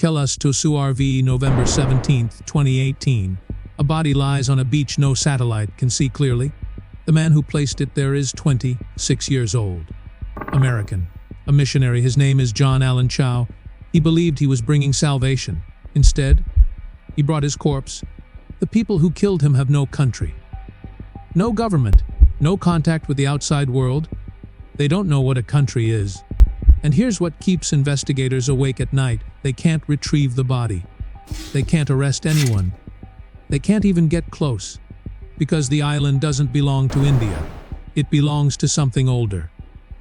Kelas to Suarv, November 17, 2018. A body lies on a beach no satellite can see clearly. The man who placed it there is 26 years old. American. A missionary. His name is John Allen Chow. He believed he was bringing salvation. Instead, he brought his corpse. The people who killed him have no country, no government, no contact with the outside world. They don't know what a country is. And here's what keeps investigators awake at night. They can't retrieve the body. They can't arrest anyone. They can't even get close. Because the island doesn't belong to India. It belongs to something older.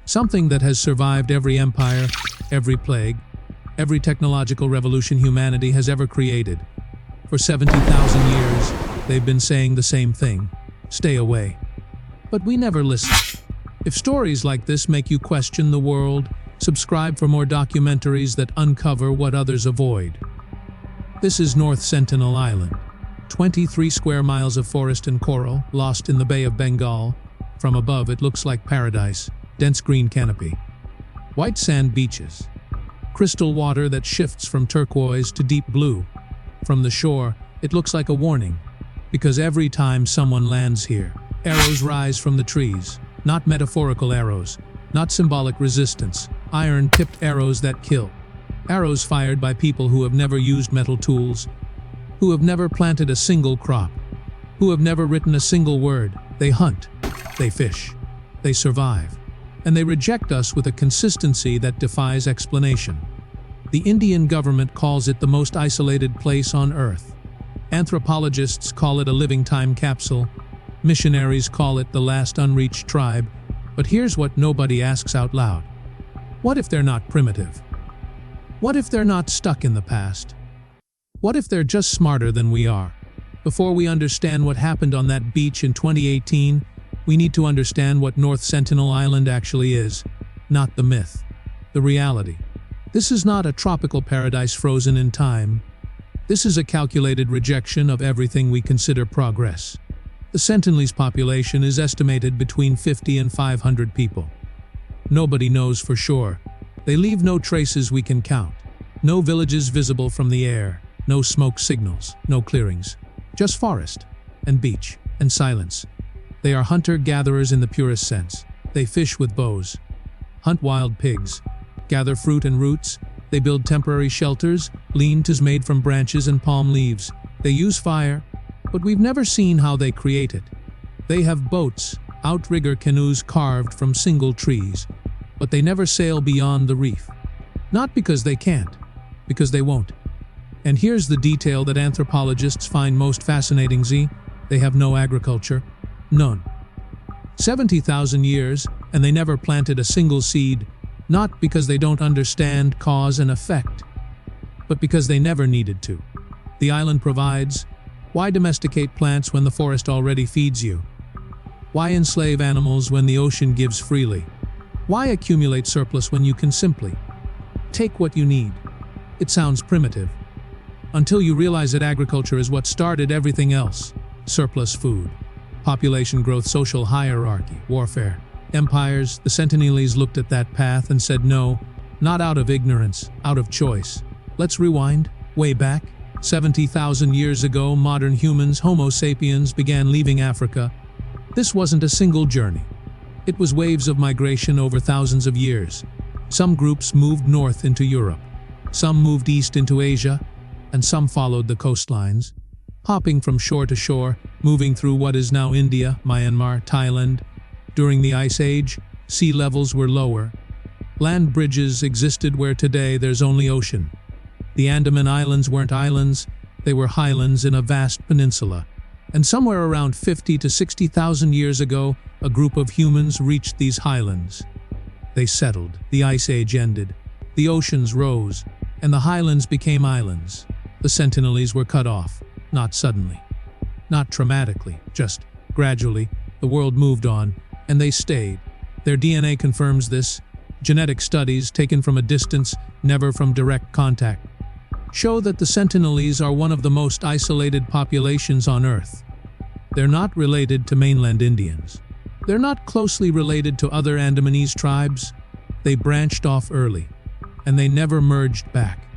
Something that has survived every empire, every plague, every technological revolution humanity has ever created. For 70,000 years, they've been saying the same thing. Stay away. But we never listen. If stories like this make you question the world, subscribe for more documentaries that uncover what others avoid. This is North Sentinel Island. 23 square miles of forest and coral, lost in the Bay of Bengal. From above, it looks like paradise. Dense green canopy. White sand beaches. Crystal water that shifts from turquoise to deep blue. From the shore, it looks like a warning. Because every time someone lands here, arrows rise from the trees. Not metaphorical arrows. Not symbolic resistance. Iron-tipped arrows that kill. Arrows fired by people who have never used metal tools, who have never planted a single crop, who have never written a single word. They hunt, they fish, they survive, and they reject us with a consistency that defies explanation. The Indian government calls it the most isolated place on Earth. Anthropologists call it a living time capsule. Missionaries call it the last unreached tribe. But here's what nobody asks out loud. What if they're not primitive? What if they're not stuck in the past? What if they're just smarter than we are? Before we understand what happened on that beach in 2018, we need to understand what North Sentinel Island actually is. Not the myth. The reality. This is not a tropical paradise frozen in time. This is a calculated rejection of everything we consider progress. The sentinelese population is estimated between 50 and 500 people. Nobody knows for sure. They leave no traces we can count. No villages visible from the air. No smoke signals. No clearings. Just forest and beach and silence. They are hunter-gatherers in the purest sense. They fish with bows, hunt wild pigs, gather fruit and roots. They build temporary shelters, lean-tos made from branches and palm leaves. They use fire, but we've never seen how they create it. They have boats, outrigger canoes carved from single trees, but they never sail beyond the reef. Not because they can't, because they won't. And here's the detail that anthropologists find most fascinating. They have no agriculture. None. 70,000 years, and they never planted a single seed, not because they don't understand cause and effect, but because they never needed to. The island provides. Why domesticate plants when the forest already feeds you? Why enslave animals when the ocean gives freely? Why accumulate surplus when you can simply take what you need? It sounds primitive, until you realize that agriculture is what started everything else. Surplus food, population growth, social hierarchy, warfare, empires. The sentinelese looked at that path and said no, not out of ignorance, out of choice. Let's rewind, way back. 70,000 years ago, modern humans, Homo sapiens, began leaving Africa. This wasn't a single journey. It was waves of migration over thousands of years. Some groups moved north into Europe. Some moved east into Asia, and some followed the coastlines, hopping from shore to shore, moving through what is now India, Myanmar, Thailand. During the Ice Age, sea levels were lower. Land bridges existed where today there's only ocean. The Andaman Islands weren't islands, they were highlands in a vast peninsula. And somewhere around 50 to 60,000 years ago, a group of humans reached these highlands. They settled, the Ice Age ended, the oceans rose, and the highlands became islands. The sentinelese were cut off, not suddenly, not traumatically, just gradually. The world moved on, and they stayed. Their DNA confirms this. Genetic studies taken from a distance, never from direct contact, show that the sentinelese are one of the most isolated populations on Earth. They're not related to mainland Indians. They're not closely related to other Andamanese tribes. They branched off early, and they never merged back.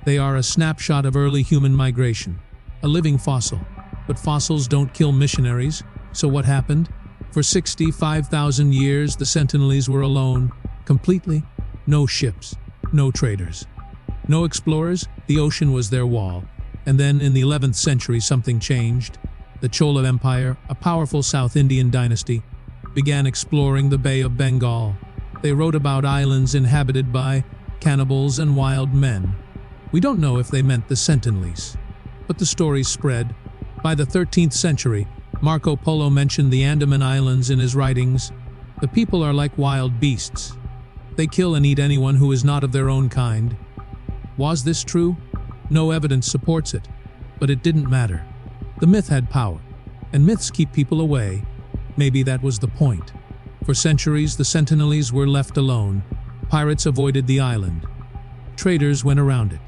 They are a snapshot of early human migration, a living fossil. But fossils don't kill missionaries, so what happened? For 65,000 years, the sentinelese were alone, completely. No ships, no traders, no explorers. The ocean was their wall. And then in the 11th century, something changed. The Chola Empire, a powerful South Indian dynasty, began exploring the Bay of Bengal. They wrote about islands inhabited by cannibals and wild men. We don't know if they meant the sentinelese, but the stories spread. By the 13th century, Marco Polo mentioned the Andaman Islands in his writings. The people are like wild beasts. They kill and eat anyone who is not of their own kind. Was this true? No evidence supports it, but it didn't matter. The myth had power, and myths keep people away. Maybe that was the point. For centuries, the sentinelese were left alone. Pirates avoided the island. Traders went around it.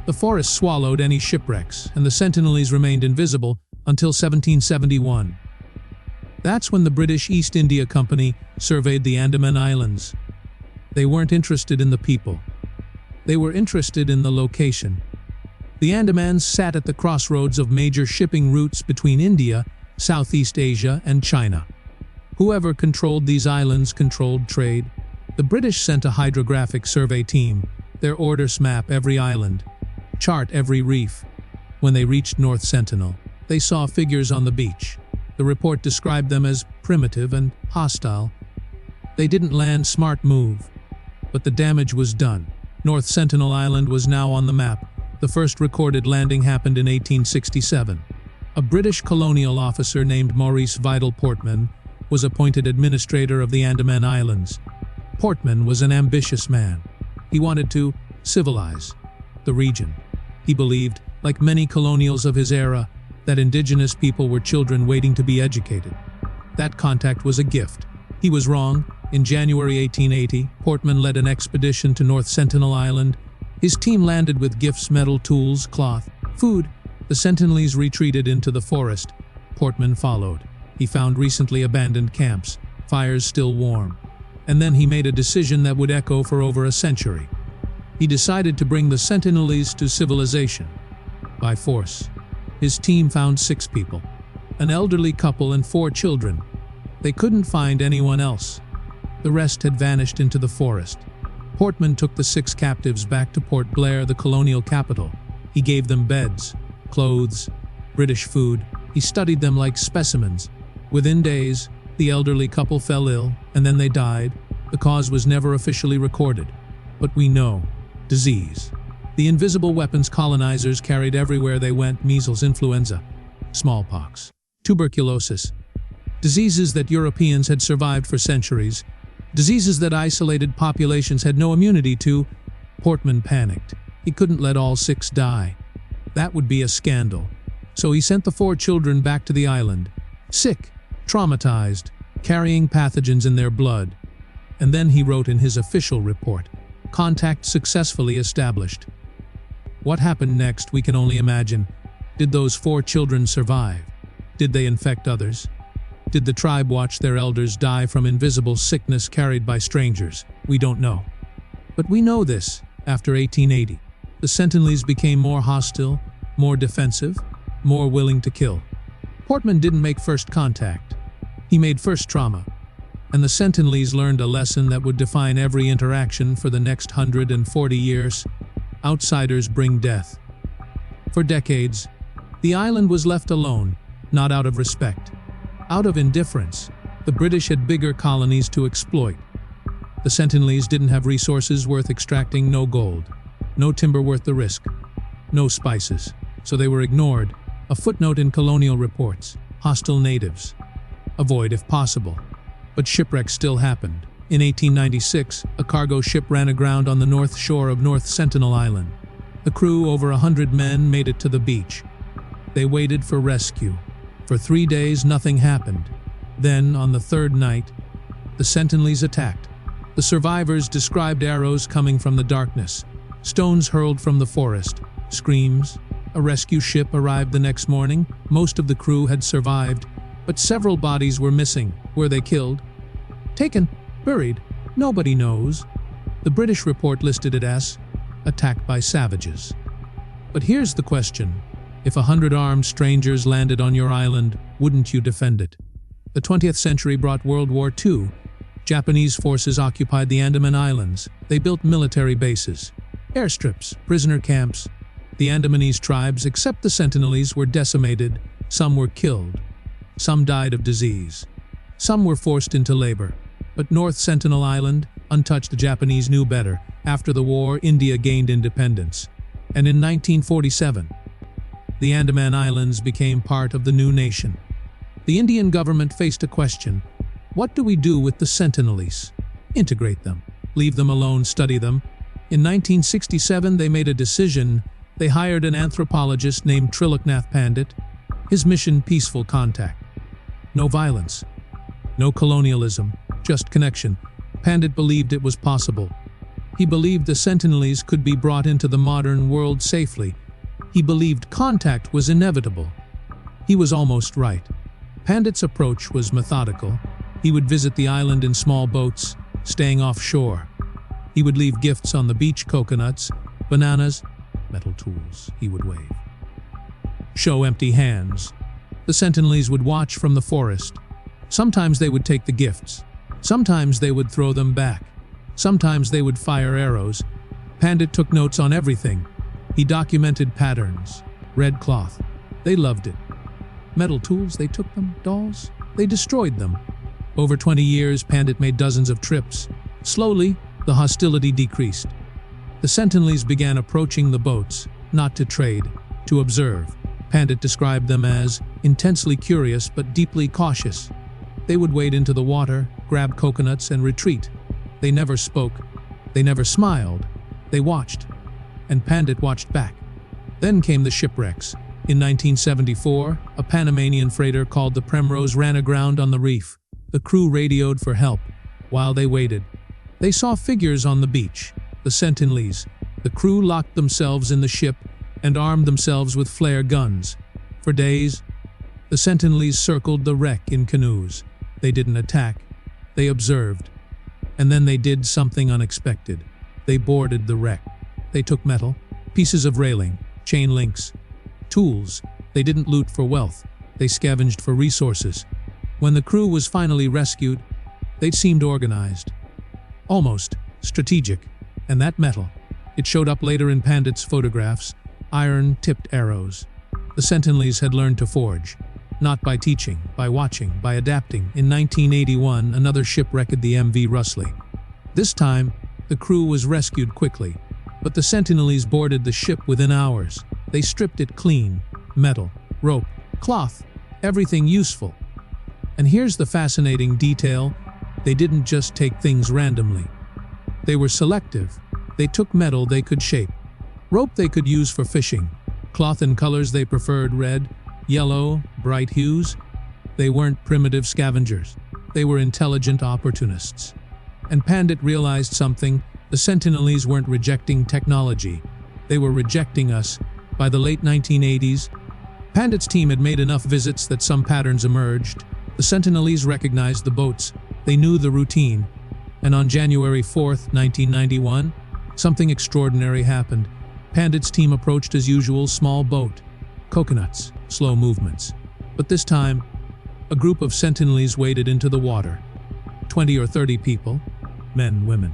The forest swallowed any shipwrecks, and the sentinelese remained invisible until 1771. That's when the British East India Company surveyed the Andaman Islands. They weren't interested in the people. They were interested in the location. The Andamans sat at the crossroads of major shipping routes between India, Southeast Asia, and China. Whoever controlled these islands controlled trade. The British sent a hydrographic survey team. Their orders map every island, chart every reef. When they reached North Sentinel, they saw figures on the beach. The report described them as primitive and hostile. They didn't land. Smart move. But the damage was done. North Sentinel Island was now on the map. The first recorded landing happened in 1867. A British colonial officer named Maurice Vidal Portman was appointed administrator of the Andaman Islands. Portman was an ambitious man. He wanted to civilize the region. He believed, like many colonials of his era, that indigenous people were children waiting to be educated. That contact was a gift. He was wrong. In January 1880, Portman led an expedition to North Sentinel Island. His team landed with gifts, metal tools, cloth, food. The sentinelese retreated into the forest. Portman followed. He found recently abandoned camps, fires still warm. And then he made a decision that would echo for over a century. He decided to bring the sentinelese to civilization by force. His team found 6 people, an elderly couple and 4 children. They couldn't find anyone else. The rest had vanished into the forest. Portman took the 6 captives back to Port Blair, the colonial capital. He gave them beds, clothes, British food. He studied them like specimens. Within days, the elderly couple fell ill, and then they died. The cause was never officially recorded. But we know. Disease. The invisible weapons colonizers carried everywhere they went: measles, influenza, smallpox, tuberculosis. Diseases that Europeans had survived for centuries. Diseases that isolated populations had no immunity to. Portman panicked. He couldn't let all 6 die. That would be a scandal. So he sent the 4 children back to the island, sick, traumatized, carrying pathogens in their blood. And then he wrote in his official report, "Contact successfully established." What happened next, we can only imagine. Did those 4 children survive? Did they infect others? Did the tribe watch their elders die from invisible sickness carried by strangers? We don't know. But we know this: after 1880, the sentinelese became more hostile, more defensive, more willing to kill. Portman didn't make first contact. He made first trauma. And the sentinelese learned a lesson that would define every interaction for the next 140 years. Outsiders bring death. For decades, the island was left alone, not out of respect, out of indifference. The British had bigger colonies to exploit. The sentinelese didn't have resources worth extracting: no gold, no timber worth the risk, no spices. So they were ignored. A footnote in colonial reports: hostile natives. Avoid if possible. But shipwrecks still happened. In 1896, a cargo ship ran aground on the north shore of North Sentinel Island. The crew, over 100 men, made it to the beach. They waited for rescue. For 3 days, nothing happened. Then, on the 3rd night, the sentinelese attacked. The survivors described arrows coming from the darkness, stones hurled from the forest, screams. A rescue ship arrived the next morning. Most of the crew had survived, but several bodies were missing. Were they killed? Taken? Buried? Nobody knows. The British report listed it as attacked by savages. But here's the question. If 100 armed strangers landed on your island, wouldn't you defend it? The 20th century brought World War II. Japanese forces occupied the Andaman Islands. They built military bases, airstrips, prisoner camps. The Andamanese tribes, except the sentinelese, were decimated. Some were killed. Some died of disease. Some were forced into labor. But North Sentinel Island, untouched, the Japanese knew better. After the war, India gained independence. And in 1947, the Andaman Islands became part of the new nation. The Indian government faced a question. What do we do with the sentinelese? Integrate them. Leave them alone, study them. In 1967, they made a decision. They hired an anthropologist named Triloknath Pandit. His mission, peaceful contact. No violence. No colonialism. Just connection. Pandit believed it was possible. He believed the sentinelese could be brought into the modern world safely. He believed contact was inevitable. He was almost right. Pandit's approach was methodical. He would visit the island in small boats, staying offshore. He would leave gifts on the beach: coconuts, bananas, metal tools. He would wave. Show empty hands. The sentinelese would watch from the forest. Sometimes they would take the gifts. Sometimes they would throw them back. Sometimes they would fire arrows. Pandit took notes on everything. He documented patterns. Red cloth. They loved it. Metal tools, they took them. Dolls, they destroyed them. Over 20 years, Pandit made dozens of trips. Slowly, the hostility decreased. The sentinelese began approaching the boats, not to trade, to observe. Pandit described them as intensely curious but deeply cautious. They would wade into the water, grab coconuts, and retreat. They never spoke. They never smiled. They watched. And Pandit watched back. Then came the shipwrecks. In 1974, a Panamanian freighter called the Primrose ran aground on the reef. The crew radioed for help. While they waited, they saw figures on the beach, the sentinelese. The crew locked themselves in the ship and armed themselves with flare guns. For days, the sentinelese circled the wreck in canoes. They didn't attack. They observed. And then they did something unexpected. They boarded the wreck. They took metal, pieces of railing, chain links, tools. They didn't loot for wealth. They scavenged for resources. When the crew was finally rescued, they seemed organized. Almost strategic. And that metal, it showed up later in Pandit's photographs, iron-tipped arrows. The sentinelese had learned to forge. Not by teaching, by watching, by adapting. In 1981, another ship wrecked, the MV Russley. This time, the crew was rescued quickly. But the sentinelese boarded the ship within hours. They stripped it clean. Metal, rope, cloth, everything useful. And here's the fascinating detail. They didn't just take things randomly. They were selective. They took metal they could shape. Rope they could use for fishing. Cloth and colors they preferred: red, yellow, bright hues. They weren't primitive scavengers. They were intelligent opportunists. And Pandit realized something. The sentinelese weren't rejecting technology. They were rejecting us. By the late 1980s, Pandit's team had made enough visits that some patterns emerged. The sentinelese recognized the boats. They knew the routine. And on January 4th, 1991, something extraordinary happened. Pandit's team approached as usual, small boat, coconuts, slow movements. But this time, a group of sentinelese waded into the water. 20 or 30 people, men, women,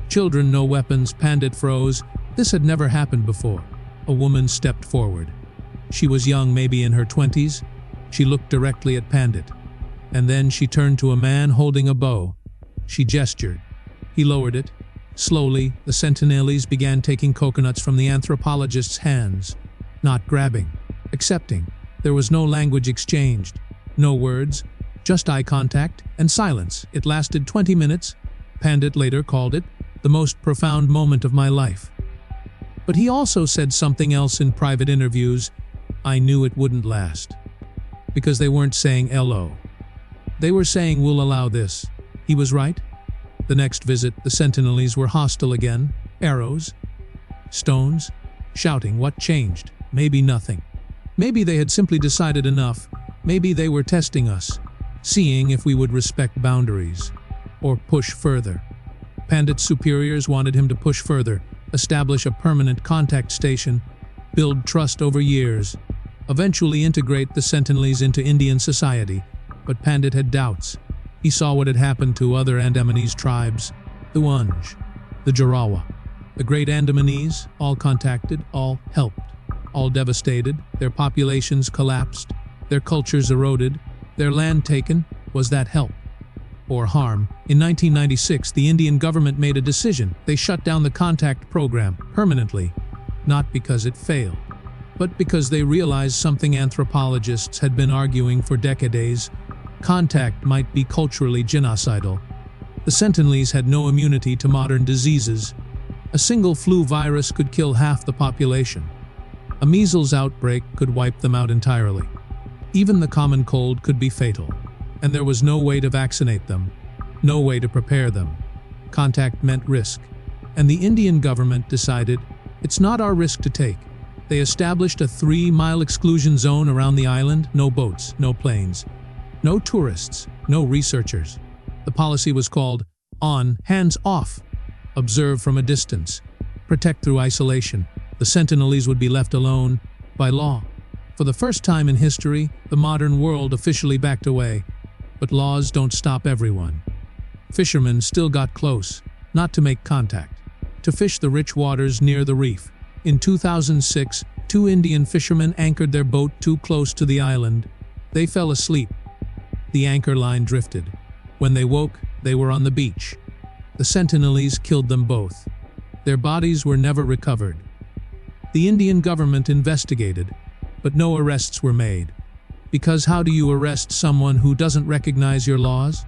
children, no weapons. Pandit froze. This had never happened before. A woman stepped forward. She was young, maybe in her 20s. She looked directly at Pandit. And then she turned to a man holding a bow. She gestured. He lowered it. Slowly, the sentinelese began taking coconuts from the anthropologist's hands. Not grabbing, accepting. There was no language exchanged. No words, just eye contact and silence. It lasted 20 minutes. Pandit later called it the most profound moment of my life. But he also said something else in private interviews. I knew it wouldn't last. Because they weren't saying hello. They were saying, we'll allow this. He was right. The next visit, the sentinelese were hostile again. Arrows, stones, shouting. What changed? Maybe nothing. Maybe they had simply decided enough. Maybe they were testing us, seeing if we would respect boundaries or push further. Pandit's superiors wanted him to push further, establish a permanent contact station. build trust over years, eventually integrate the sentinelese into Indian society. But Pandit had doubts. He saw what had happened to other Andamanese tribes, the Unj, the Jarawa, the great Andamanese, all contacted, all helped, all devastated, their populations collapsed, their cultures eroded, their land taken. Was that help or harm? In 1996, the Indian government made a decision. They shut down the contact program permanently, not because it failed, but because they realized something anthropologists had been arguing for decades. Contact might be culturally genocidal. The sentinelese had no immunity to modern diseases. A single flu virus could kill half the population. A measles outbreak could wipe them out entirely. Even the common cold could be fatal. And there was no way to vaccinate them, no way to prepare them. Contact meant risk. And the Indian government decided, it's not our risk to take. They established a 3-mile exclusion zone around the island. No boats, no planes, no tourists, no researchers. The policy was called on, hands off. Observe from a distance. Protect through isolation. The sentinelese would be left alone by law. For the first time in history, the modern world officially backed away. But laws don't stop everyone. Fishermen still got close, not to make contact, to fish the rich waters near the reef. In 2006, 2 Indian fishermen anchored their boat too close to the island. They fell asleep. The anchor line drifted. When they woke, they were on the beach. The sentinelese killed them both. Their bodies were never recovered. The Indian government investigated, but no arrests were made. Because how do you arrest someone who doesn't recognize your laws?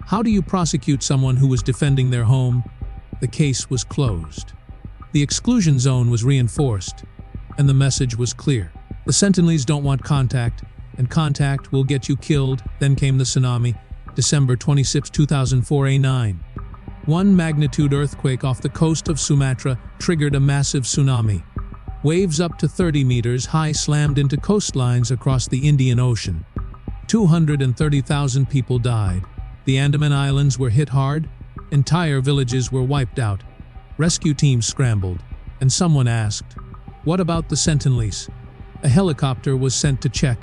How do you prosecute someone who was defending their home? The case was closed. The exclusion zone was reinforced, and the message was clear. The sentinelese don't want contact, and contact will get you killed. Then came the tsunami, December 26, 2004, a 9.1 magnitude earthquake off the coast of Sumatra triggered a massive tsunami. Waves up to 30 meters high slammed into coastlines across the Indian Ocean. 230,000 people died. The Andaman Islands were hit hard. Entire villages were wiped out. Rescue teams scrambled, and someone asked, "What about the sentinelese?" A helicopter was sent to check.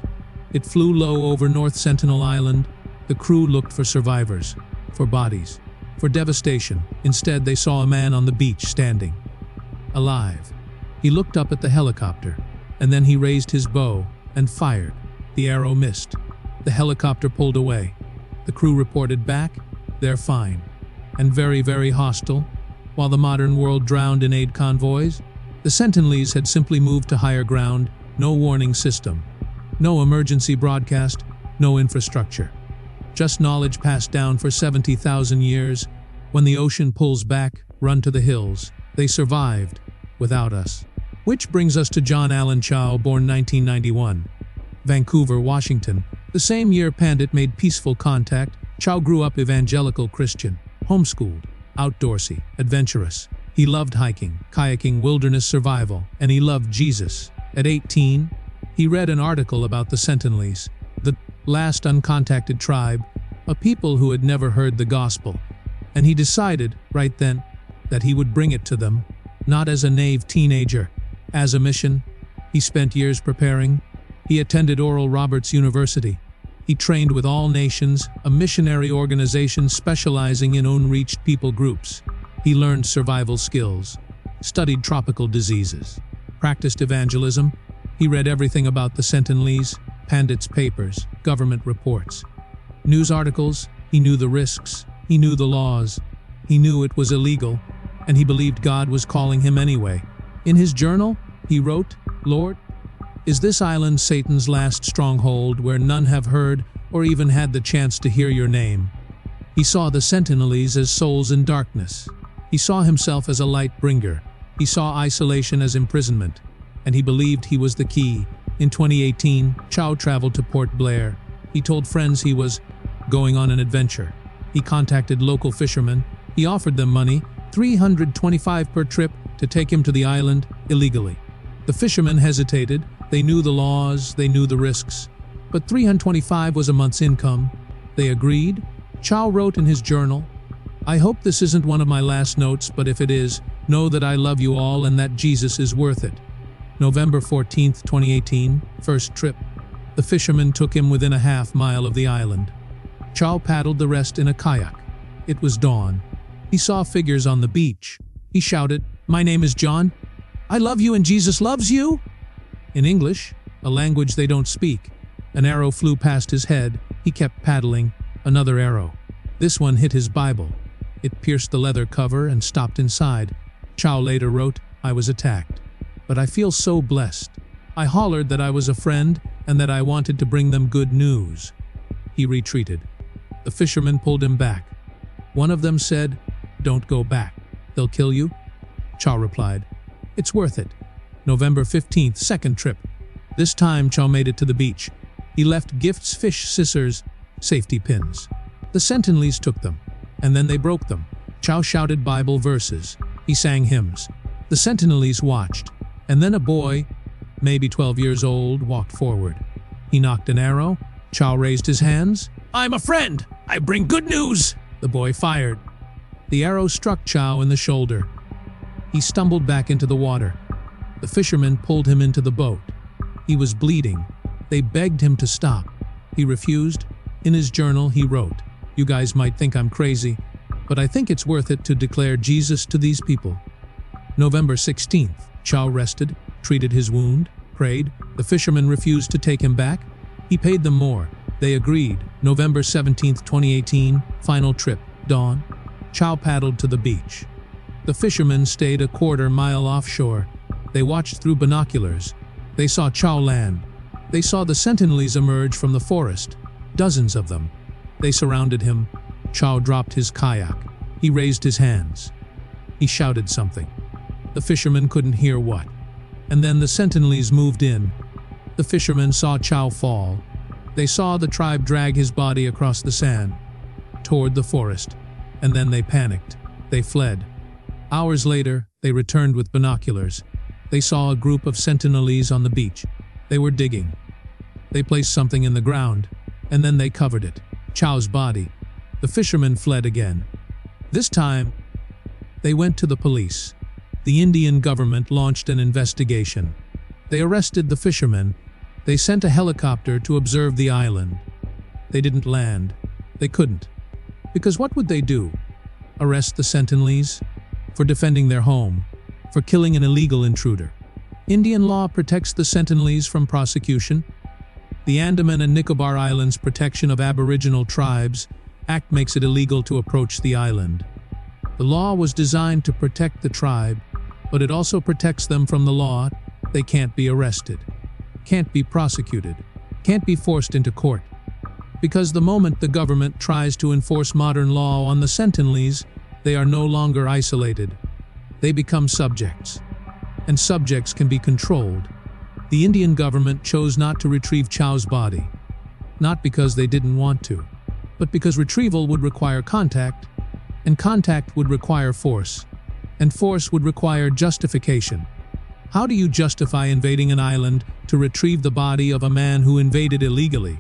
It flew low over North Sentinel Island. The crew looked for survivors, for bodies, for devastation. Instead, they saw a man on the beach standing, alive. He looked up at the helicopter, and then he raised his bow and fired. The arrow missed. The helicopter pulled away. The crew reported back, "They're fine," and very, very hostile. While the modern world drowned in aid convoys, the sentinelese had simply moved to higher ground. No warning system, no emergency broadcast, no infrastructure. Just knowledge passed down for 70,000 years. When the ocean pulls back, run to the hills. They survived without us. Which brings us to John Allen Chow, born 1991. Vancouver, Washington. The same year Pandit made peaceful contact, Chow grew up evangelical Christian, homeschooled, outdoorsy, adventurous. He loved hiking, kayaking, wilderness survival, and he loved Jesus. At 18, he read an article about the sentinelese, the last uncontacted tribe, a people who had never heard the gospel, and he decided, right then, that he would bring it to them, not as a naive teenager, as a mission. He spent years preparing. He attended Oral Roberts University. He trained with All Nations, a missionary organization specializing in unreached people groups. He learned survival skills, studied tropical diseases, practiced evangelism. He read everything about the sentinelese, Pandit's papers, government reports, news articles. He knew the risks. He knew the laws. He knew it was illegal, and he believed God was calling him anyway. In his journal, he wrote, "Lord, is this island Satan's last stronghold where none have heard or even had the chance to hear your name?" He saw the sentinelese as souls in darkness. He saw himself as a light bringer. He saw isolation as imprisonment, and he believed he was the key. In 2018, Chow traveled to Port Blair. He told friends he was going on an adventure. He contacted local fishermen. He offered them money, $325 per trip, to take him to the island illegally. The fishermen hesitated. They knew the laws, they knew the risks, but $325 was a month's income. They agreed. Chow wrote in his journal, "I hope this isn't one of my last notes, but if it is, know that I love you all and that Jesus is worth it. November 14, 2018, first trip. The fisherman took him within a half-mile of the island. Chow paddled the rest in a kayak. It was dawn. He saw figures on the beach. He shouted, "My name is John. I love you and Jesus loves you." In English, a language they don't speak, an arrow flew past his head. He kept paddling. Another arrow. This one hit his Bible. It pierced the leather cover and stopped inside. Chow later wrote, "I was attacked, but I feel so blessed. I hollered that I was a friend and that I wanted to bring them good news." He retreated. The fishermen pulled him back. One of them said, "Don't go back. They'll kill you." Chow replied, "It's worth it." November 15th, second trip. This time Chow made it to the beach. He left gifts, fish, scissors, safety pins. The sentinelese took them, and then they broke them. Chow shouted Bible verses. He sang hymns. The sentinelese watched, and then a boy, maybe 12 years old, walked forward. He knocked an arrow. Chow raised his hands. "I'm a friend. I bring good news." The boy fired. The arrow struck Chow in the shoulder. He stumbled back into the water. The fishermen pulled him into the boat. He was bleeding. They begged him to stop. He refused. In his journal, he wrote, "You guys might think I'm crazy, but I think it's worth it to declare Jesus to these people." November 16th, Chow rested, treated his wound, prayed. The fishermen refused to take him back. He paid them more. They agreed. November 17th, 2018, final trip, dawn. Chow paddled to the beach. The fishermen stayed a quarter-mile offshore. They watched through binoculars. They saw Chow land. They saw the sentinelese emerge from the forest, dozens of them. They surrounded him. Chow dropped his kayak. He raised his hands. He shouted something. The fishermen couldn't hear what. And then the sentinelese moved in. The fishermen saw Chow fall. They saw the tribe drag his body across the sand, toward the forest. And then they panicked. They fled. Hours later, they returned with binoculars. They saw a group of sentinelese on the beach. They were digging. They placed something in the ground, and then they covered it. Chow's body. The fishermen fled again. This time, they went to the police. The Indian government launched an investigation. They arrested the fishermen. They sent a helicopter to observe the island. They didn't land. They couldn't. Because what would they do? Arrest the sentinelese? For defending their home? For killing an illegal intruder? Indian law protects the sentinelese from prosecution. The Andaman and Nicobar Islands Protection of Aboriginal Tribes Act makes it illegal to approach the island. The law was designed to protect the tribe, but it also protects them from the law. They can't be arrested, can't be prosecuted, can't be forced into court. Because the moment the government tries to enforce modern law on the sentinelese, they are no longer isolated. They become subjects. And subjects can be controlled. The Indian government chose not to retrieve Chow's body. Not because they didn't want to, but because retrieval would require contact, and contact would require force, and force would require justification. How do you justify invading an island to retrieve the body of a man who invaded illegally?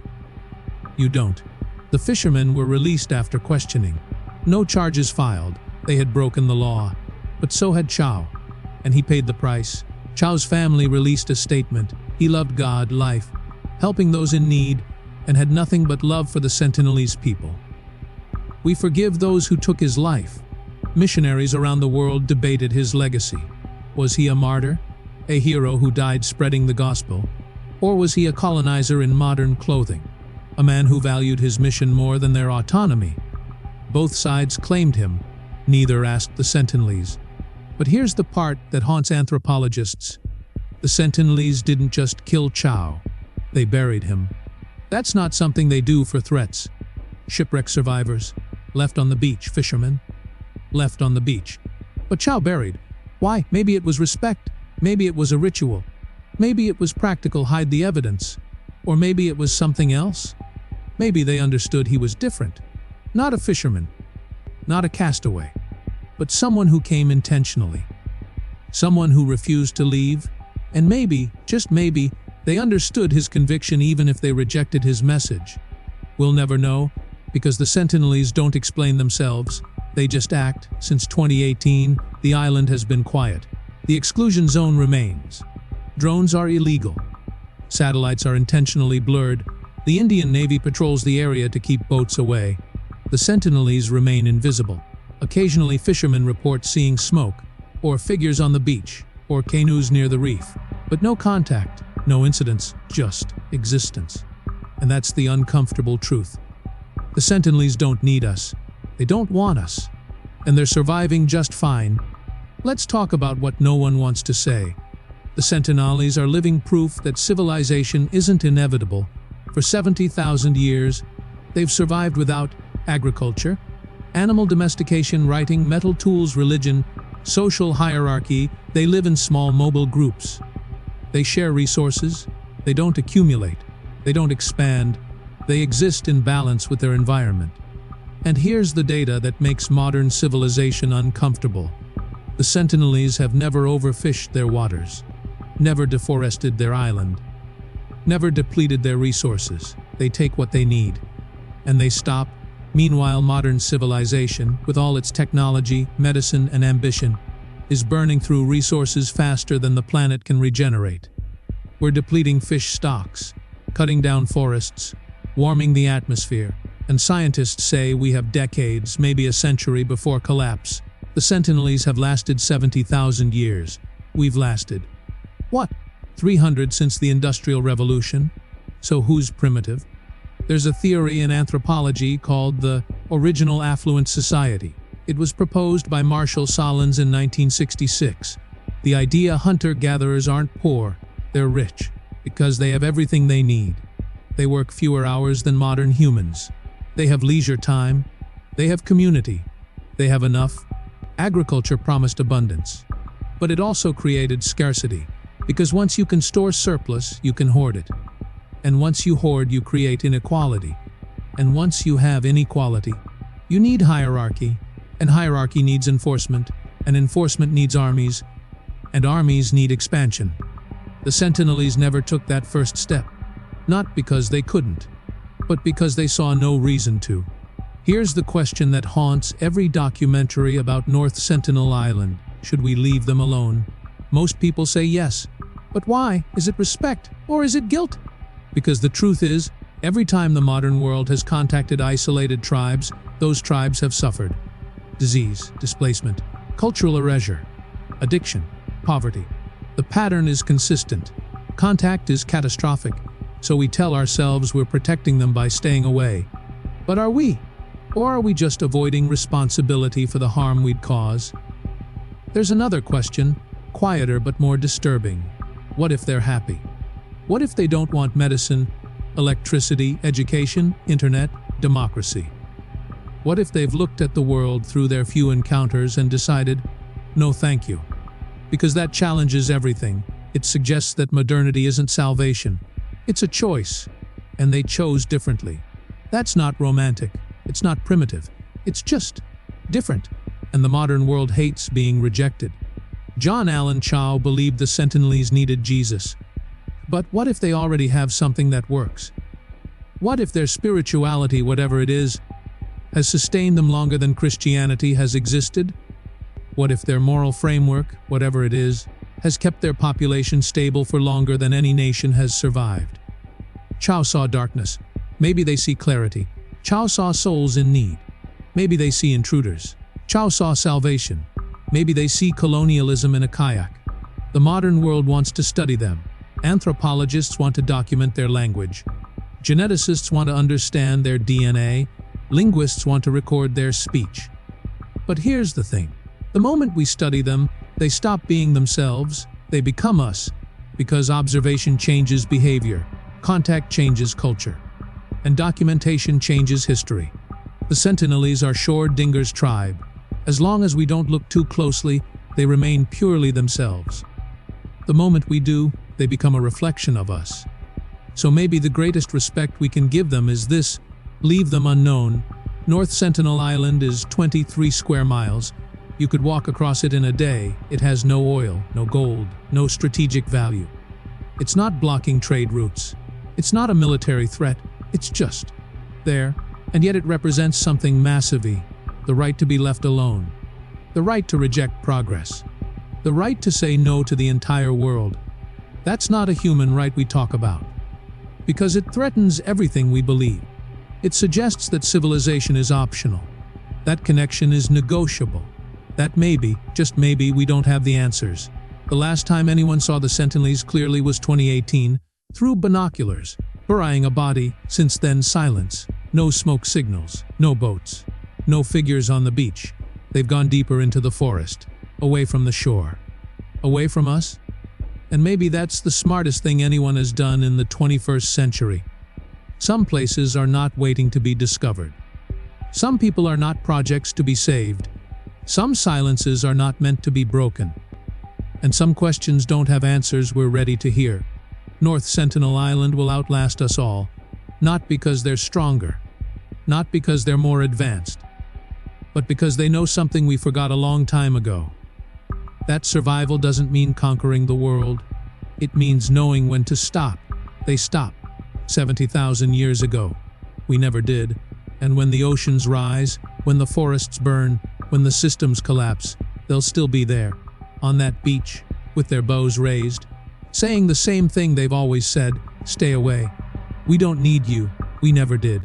You don't. The fishermen were released after questioning. No charges filed. They had broken the law. But so had Chow. And he paid the price. Chow's family released a statement. He loved God, life, helping those in need, and had nothing but love for the sentinelese people. We forgive those who took his life. Missionaries around the world debated his legacy. Was he a martyr? A hero who died spreading the gospel? Or was he a colonizer in modern clothing? A man who valued his mission more than their autonomy? Both sides claimed him. Neither asked the sentinelese. But here's the part that haunts anthropologists. The sentinelese didn't just kill Chow. They buried him. That's not something they do for threats. Shipwreck survivors, left on the beach, fishermen, left on the beach. But Chow buried. Why? Maybe it was respect. Maybe it was a ritual. Maybe it was practical, hide the evidence. Or maybe it was something else. Maybe they understood he was different. Not a fisherman, not a castaway, but someone who came intentionally. Someone who refused to leave. And maybe, just maybe, they understood his conviction even if they rejected his message. We'll never know, because the sentinelese don't explain themselves. They just act. Since 2018, the island has been quiet. The exclusion zone remains. Drones are illegal. Satellites are intentionally blurred. The Indian Navy patrols the area to keep boats away. The sentinelese remain invisible. Occasionally fishermen report seeing smoke, or figures on the beach, or canoes near the reef. But no contact, no incidents, just existence. And that's the uncomfortable truth. The sentinelese don't need us. They don't want us. And they're surviving just fine. Let's talk about what no one wants to say. The sentinelese are living proof that civilization isn't inevitable. For 70,000 years, they've survived without agriculture, animal domestication, writing, metal tools, religion, social hierarchy. They live in small mobile groups. They share resources. They don't accumulate. They don't expand. They exist in balance with their environment. And here's the data that makes modern civilization uncomfortable. The sentinelese have never overfished their waters, never deforested their island, never depleted their resources. They take what they need, and they stop. Meanwhile, modern civilization, with all its technology, medicine, and ambition, is burning through resources faster than the planet can regenerate. We're depleting fish stocks, cutting down forests, warming the atmosphere, and scientists say we have decades, maybe a century before collapse. The sentinelese have lasted 70,000 years. We've lasted, what, 300 since the Industrial Revolution? So who's primitive? There's a theory in anthropology called the original affluent society. It was proposed by Marshall Solons in 1966. The idea hunter-gatherers aren't poor, they're rich, because they have everything they need. They work fewer hours than modern humans. They have leisure time. They have community. They have enough. Agriculture promised abundance. But it also created scarcity, because once you can store surplus, you can hoard it. And once you hoard, you create inequality. And once you have inequality, you need hierarchy. And hierarchy needs enforcement. And enforcement needs armies. And armies need expansion. The sentinelese never took that first step. Not because they couldn't, but because they saw no reason to. Here's the question that haunts every documentary about North Sentinel Island. Should we leave them alone? Most people say yes. But why? Is it respect? Or is it guilt? Because the truth is, every time the modern world has contacted isolated tribes, those tribes have suffered. Disease, displacement, cultural erasure, addiction, poverty. The pattern is consistent. Contact is catastrophic. So we tell ourselves we're protecting them by staying away. But are we? Or are we just avoiding responsibility for the harm we'd cause? There's another question, quieter but more disturbing. What if they're happy? What if they don't want medicine, electricity, education, internet, democracy? What if they've looked at the world through their few encounters and decided, no thank you? Because that challenges everything. It suggests that modernity isn't salvation. It's a choice, and they chose differently. That's not romantic. It's not primitive. It's just different. And the modern world hates being rejected. John Allen Chow believed the sentinelese needed Jesus. But what if they already have something that works? What if their spirituality, whatever it is, has sustained them longer than Christianity has existed? What if their moral framework, whatever it is, has kept their population stable for longer than any nation has survived? Chow saw darkness. Maybe they see clarity. Chow saw souls in need. Maybe they see intruders. Chow saw salvation. Maybe they see colonialism in a kayak. The modern world wants to study them. Anthropologists want to document their language. Geneticists want to understand their DNA. Linguists want to record their speech. But here's the thing. The moment we study them, they stop being themselves. They become us. Because observation changes behavior. Contact changes culture. And documentation changes history. The sentinelese are Shore-Dinger's tribe. As long as we don't look too closely, they remain purely themselves. The moment we do, they become a reflection of us. So maybe the greatest respect we can give them is this: leave them unknown. North Sentinel Island is 23 square miles. You could walk across it in a day. It has no oil, no gold, no strategic value. It's not blocking trade routes. It's not a military threat. It's just there. And yet it represents something massive: the right to be left alone, the right to reject progress, the right to say no to the entire world. That's not a human right we talk about. Because it threatens everything we believe. It suggests that civilization is optional. That connection is negotiable. That maybe, just maybe, we don't have the answers. The last time anyone saw the sentinelese clearly was 2018, through binoculars, burying a body. Since then, silence. No smoke signals, no boats, no figures on the beach. They've gone deeper into the forest, away from the shore. Away from us? And maybe that's the smartest thing anyone has done in the 21st century. Some places are not waiting to be discovered. Some people are not projects to be saved. Some silences are not meant to be broken. And some questions don't have answers we're ready to hear. North Sentinel Island will outlast us all, not because they're stronger, not because they're more advanced, but because they know something we forgot a long time ago. That survival doesn't mean conquering the world. It means knowing when to stop. They stopped 70,000 years ago. We never did. And when the oceans rise, when the forests burn, when the systems collapse, they'll still be there, on that beach, with their bows raised, saying the same thing they've always said: stay away. We don't need you. We never did.